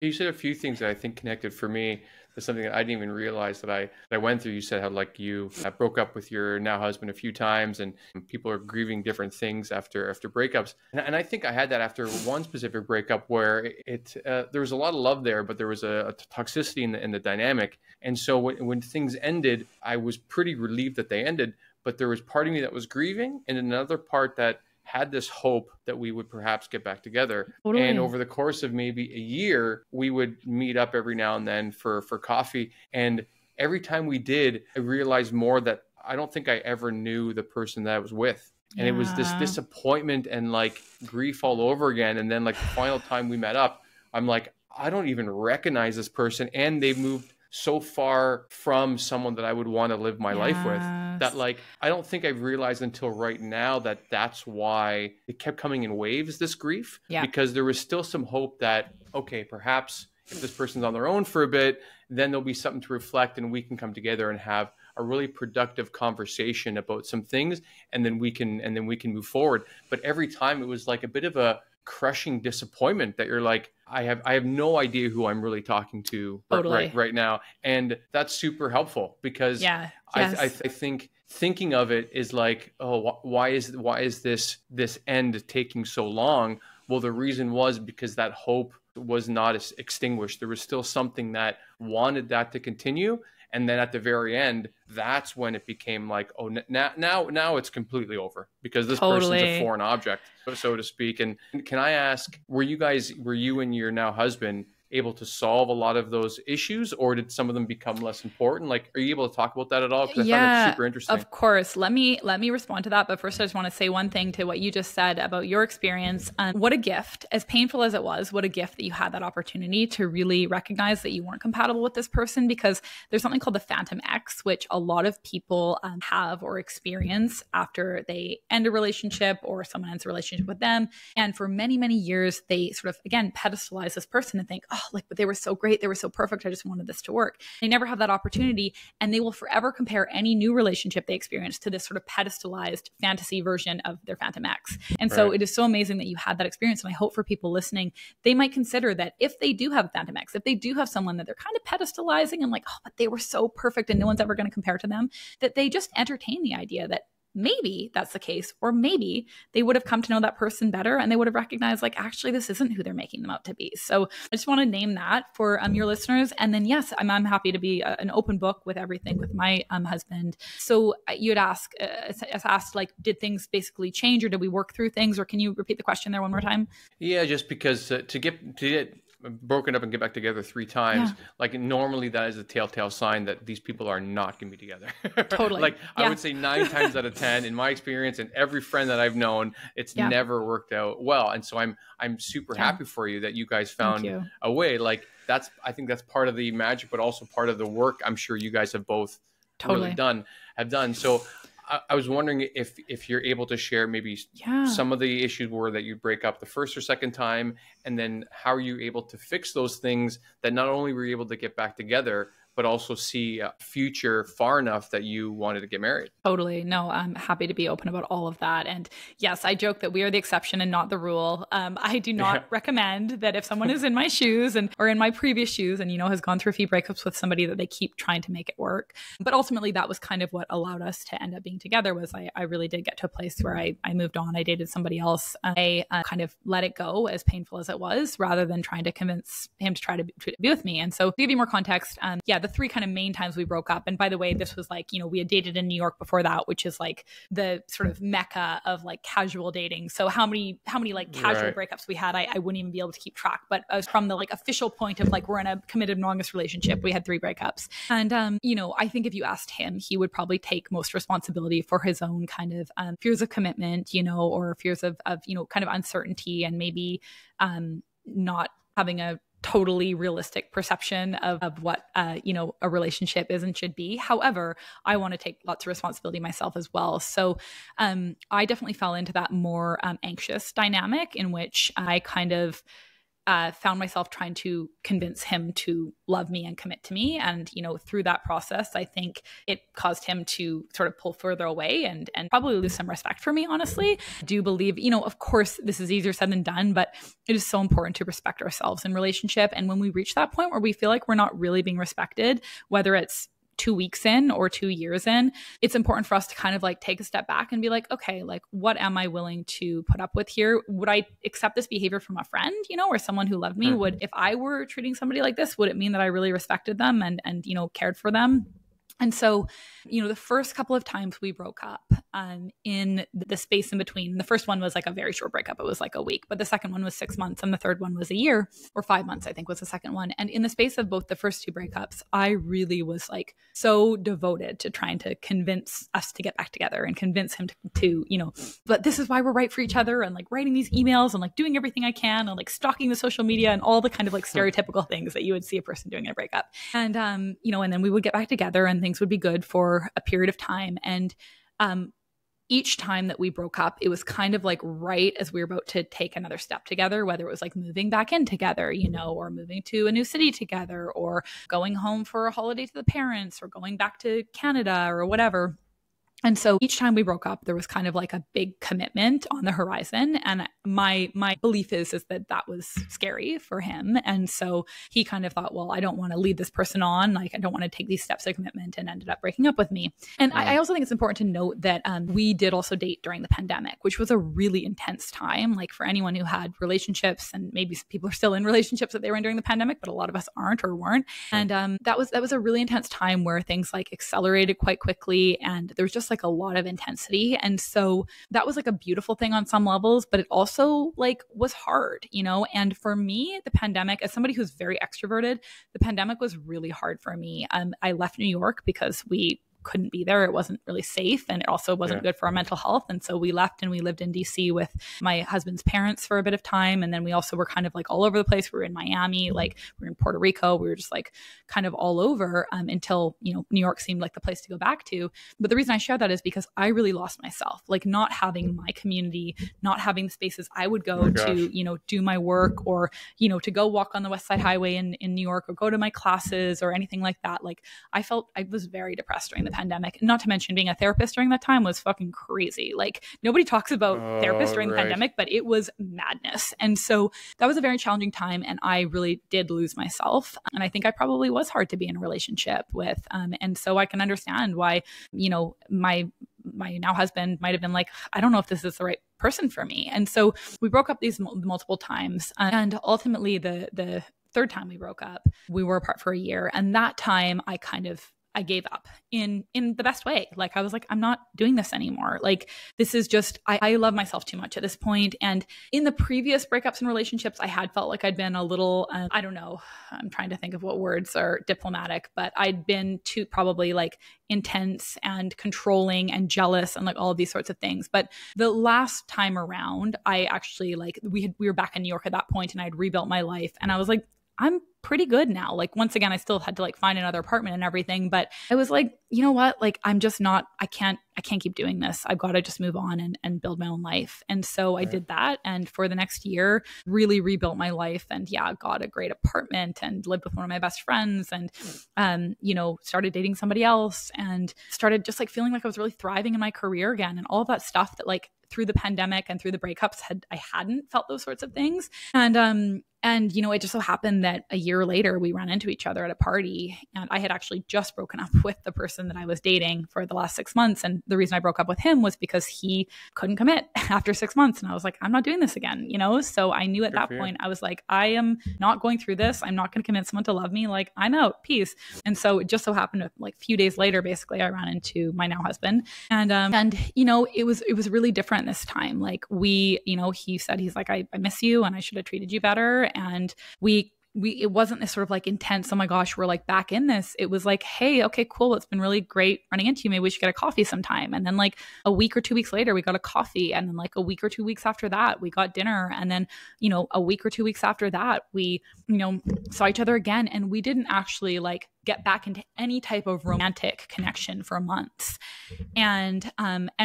You said a few things that I think connected for me to something that I didn't even realize that I went through. You said how like you broke up with your now husband a few times, and people are grieving different things after breakups. And I think I had that after one specific breakup where there was a lot of love there, but there was a toxicity in the dynamic. And so when things ended, I was pretty relieved that they ended. But there was part of me that was grieving, and another part that had this hope that we would perhaps get back together. And Totally. over the course of maybe a year, we would meet up every now and then for coffee. And every time we did, I realized more that I don't think I ever knew the person that I was with. And it was this Yeah. disappointment and like grief all over again. And then like the final time we met up, I'm like, I don't even recognize this person. And they've moved so far from someone that I would want to live my life with that Yes. like I don't think I've realized until right now that that's why it kept coming in waves, this grief, Yeah. because there was still some hope that okay, perhaps if this person's on their own for a bit, then there'll be something to reflect and we can come together and have a really productive conversation about some things, and then we can move forward. But every time it was like a bit of a crushing disappointment that you're like, I have no idea who I'm really talking to Totally. right now. And that's super helpful because Yeah. I Yes. think thinking of it is like, oh, why is this end taking so long? Well, the reason was because that hope was not extinguished. There was still something that wanted that to continue. And then at the very end, that's when it became like, oh, now it's completely over because this person's a Totally. foreign object, so to speak. And can I ask, were you and your now husband able to solve a lot of those issues, or did some of them become less important? Like, are you able to talk about that at all? Because I find that Yeah, super interesting. of course. Let me respond to that. But first, I just want to say one thing to what you just said about your experience. What a gift, as painful as it was, what a gift that you had that opportunity to really recognize that you weren't compatible with this person. Because there's something called the phantom X, which a lot of people have or experience after they end a relationship or someone ends a relationship with them. And for many, many years, they sort of, again, pedestalize this person and think, oh, like, but they were so great. They were so perfect. I just wanted this to work. They never have that opportunity. And they will forever compare any new relationship they experience to this sort of pedestalized fantasy version of their Phantom X. And so Right. it is so amazing that you had that experience. And I hope for people listening, they might consider that if they do have Phantom X, if they do have someone that they're kind of pedestalizing and like, oh, but they were so perfect and no one's ever going to compare to them, that they just entertain the idea that maybe that's the case, or maybe they would have come to know that person better and they would have recognized like, actually, this isn't who they're making them out to be. So I just want to name that for your listeners. And then, yes, I'm happy to be an open book with everything with my husband. So you had asked like, did things basically change, or did we work through things? Or can you repeat the question there one more time? Yeah, just because to get broken up and get back together three times, Yeah, like normally that is a telltale sign that these people are not going to be together. totally. Like I Yeah. would say 9 times out of 10, in my experience, and every friend that I've known, it's Yeah. never worked out well. And so I'm super Yeah. happy for you that you guys Thank found you. a way. Like I think that's part of the magic, but also part of the work I'm sure you guys have both really Totally. have done. So I was wondering if you're able to share maybe Yeah. some of the issues were that you break up the first or second time, and then how are you able to fix those things that not only were you able to get back together, but also see a future far enough that you wanted to get married. Totally. No, I'm happy to be open about all of that. And yes, I joke that we are the exception and not the rule. I do not Yeah. recommend that if someone is in my shoes and or in my previous shoes and, has gone through a few breakups with somebody, that they keep trying to make it work. But ultimately, that was kind of what allowed us to end up being together. Was I really did get to a place where I moved on. I dated somebody else. I kind of let it go, as painful as it was, rather than trying to convince him to try to be with me. And so to give you more context, the three kind of main times we broke up. And by the way, this was like, we had dated in New York before that, which is like the sort of mecca of like casual dating. So how many like casual Right. breakups we had, I wouldn't even be able to keep track. But from the like official point of like, we're in a committed monogamous relationship, we had 3 breakups. And, I think if you asked him, he would probably take most responsibility for his own kind of fears of commitment, or fears of kind of uncertainty, and maybe not having a totally realistic perception of what a relationship is and should be. However, I want to take lots of responsibility myself as well. So I definitely fell into that more anxious dynamic, in which I kind of found myself trying to convince him to love me and commit to me. And, through that process, I think it caused him to sort of pull further away and probably lose some respect for me, honestly. I do believe, of course, this is easier said than done, but it is so important to respect ourselves in relationship. And when we reach that point where we feel like we're not really being respected, whether it's 2 weeks in or 2 years in, it's important for us to kind of like take a step back and be like, okay, like what am I willing to put up with here? Would I accept this behavior from a friend, or someone who loved me? Would, if I were treating somebody like this, would it mean that I really respected them and cared for them? And so, the first couple of times we broke up in the space in between, the first one was like a very short breakup. It was like a week, but the second one was 6 months and the third one was a year, or 5 months, I think was the second one. And in the space of both the first two breakups, I really was like so devoted to trying to convince us to get back together and convince him to but this is why we're right for each other, and like writing these emails and like doing everything I can and like stalking the social media and all the kind of like stereotypical things that you would see a person doing in a breakup. And, and then we would get back together and things would be good for a period of time. And each time that we broke up, it was kind of like right as we were about to take another step together, whether it was like moving back in together, or moving to a new city together, or going home for a holiday to the parents, or going back to Canada or whatever. And so each time we broke up, there was kind of like a big commitment on the horizon. And my belief is that was scary for him. And so he kind of thought, well, I don't want to lead this person on. Like, I don't want to take these steps of commitment, and ended up breaking up with me. And I also think it's important to note that we did also date during the pandemic, which was a really intense time. Like for anyone who had relationships, and maybe people are still in relationships that they were in during the pandemic, but a lot of us aren't or weren't. And that was a really intense time where things like accelerated quite quickly, and there was just like a lot of intensity. And so that was like a beautiful thing on some levels, but it also like was hard, and for me, the pandemic, as somebody who's very extroverted, the pandemic was really hard for me. I left New York because we couldn't be there. It wasn't really safe, and it also wasn't good for our mental health. And so we left and we lived in DC with my husband's parents for a bit of time. And then we also were kind of like all over the place. We were in Miami, like we were in Puerto Rico. We were just like kind of all over until, New York seemed like the place to go back to. But the reason I share that is because I really lost myself, like not having my community, not having the spaces I would go to, do my work, or, to go walk on the West Side Highway in New York, or go to my classes or anything like that. Like I was very depressed during the pandemic. Not to mention being a therapist during that time was fucking crazy. Like nobody talks about therapists during the pandemic, but it was madness. And so that was a very challenging time, and I really did lose myself. And I think I probably was hard to be in a relationship with. And so I can understand why, my now husband might have been like, I don't know if this is the right person for me. And so we broke up these multiple times. And ultimately the third time we broke up, we were apart for a year. And that time I gave up in the best way. Like I was like, I'm not doing this anymore. Like this is just, I love myself too much at this point. And in the previous breakups and relationships, I had felt like I'd been a little, I don't know, I'm trying to think of what words are diplomatic, but I'd been too probably like intense and controlling and jealous and like all of these sorts of things. But the last time around, I actually like, we were back in New York at that point, and I'd rebuilt my life, and I was like, I'm pretty good now. Like once again, I still had to like find another apartment and everything, but I was like, you know what? Like I'm just not, I can't keep doing this. I've got to just move on and build my own life. And so I did that. And for the next year, really rebuilt my life, and got a great apartment and lived with one of my best friends, and, started dating somebody else, and started just like feeling like I was really thriving in my career again, and all of that stuff that like through the pandemic and through the breakups I hadn't felt those sorts of things. And, it just so happened that a year later we ran into each other at a party, and I had actually just broken up with the person that I was dating for the last 6 months. And the reason I broke up with him was because he couldn't commit after 6 months. And I was like, I'm not doing this again, So I knew at that point, I was like, I am not going through this. I'm not going to commit someone to love me. Like I'm out, peace. And so it just so happened like a few days later, basically I ran into my now husband, and it was really different this time. Like he said, he's like, I miss you, and I should have treated you better. And it wasn't this sort of like intense, oh my gosh, we're like back in this. It was like, hey, okay, cool. It's been really great running into you. Maybe we should get a coffee sometime. And then like a week or 2 weeks later, we got a coffee. And then like a week or 2 weeks after that, we got dinner. And then, a week or 2 weeks after that, we, saw each other again. And we didn't actually like get back into any type of romantic connection for months. And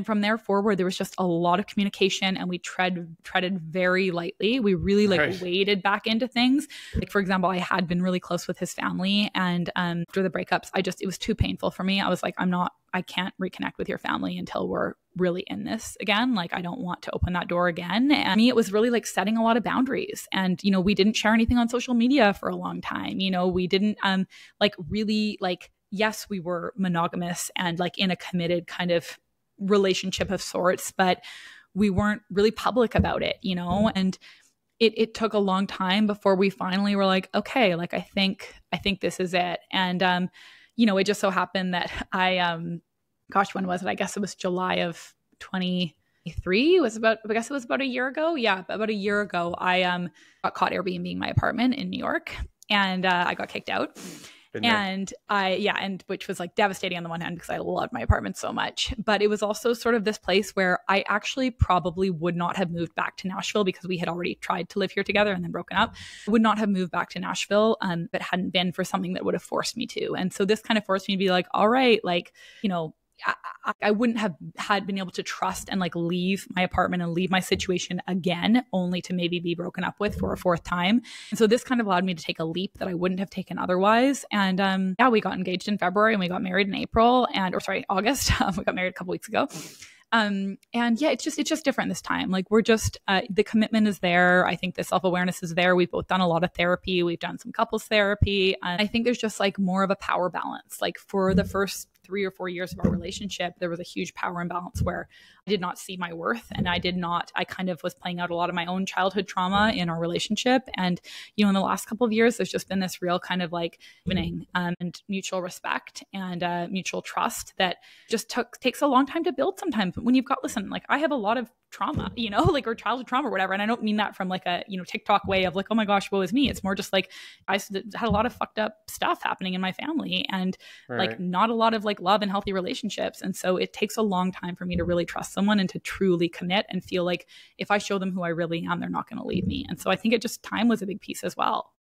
from there forward, there was just a lot of communication, and we treaded very lightly. We really waded back into things. Like, for example, I had been really close with his family, and after the breakups, it was too painful for me. I was like, I can't reconnect with your family until we're really in this again. Like, I don't want to open that door again. And me, it was really like setting a lot of boundaries. And, we didn't share anything on social media for a long time. We didn't yes, we were monogamous and like in a committed kind of relationship of sorts, but we weren't really public about it, and it took a long time before we finally were like, okay, like, I think this is it. And, it just so happened that when was it? I guess it was July of 2023. I guess it was about a year ago. Yeah, about a year ago, I got caught Airbnb-ing my apartment in New York, and I got kicked out. And which was like devastating on the one hand because I loved my apartment so much, but it was also sort of this place where I actually probably would not have moved back to Nashville because we had already tried to live here together and then broken up. Would not have moved back to Nashville if it hadn't been for something that would have forced me to. And so this kind of forced me to be like, all right, like, I wouldn't have been able to trust and like leave my apartment and leave my situation again, only to maybe be broken up with for a fourth time. And so this kind of allowed me to take a leap that I wouldn't have taken otherwise. And we got engaged in February and we got married in August. We got married a couple weeks ago. It's just different this time. Like, we're just, the commitment is there. I think the self-awareness is there. We've both done a lot of therapy. We've done some couples therapy. And I think there's just like more of a power balance. Like, for the first 3 or 4 years of our relationship, there was a huge power imbalance where I did not see my worth, and I kind of was playing out a lot of my own childhood trauma in our relationship. And, in the last couple of years, there's just been this real kind of like evening and mutual respect and mutual trust that just takes a long time to build sometimes. When you've got, like, I have a lot of trauma, like, or childhood trauma or whatever. And I don't mean that from like a, TikTok way of like, oh my gosh, woe is me. It's more just like, I had a lot of fucked up stuff happening in my family, and like not a lot of like love and healthy relationships. And so it takes a long time for me to really trust someone and to truly commit and feel like if I show them who I really am, they're not going to leave me. And so I think time was a big piece as well.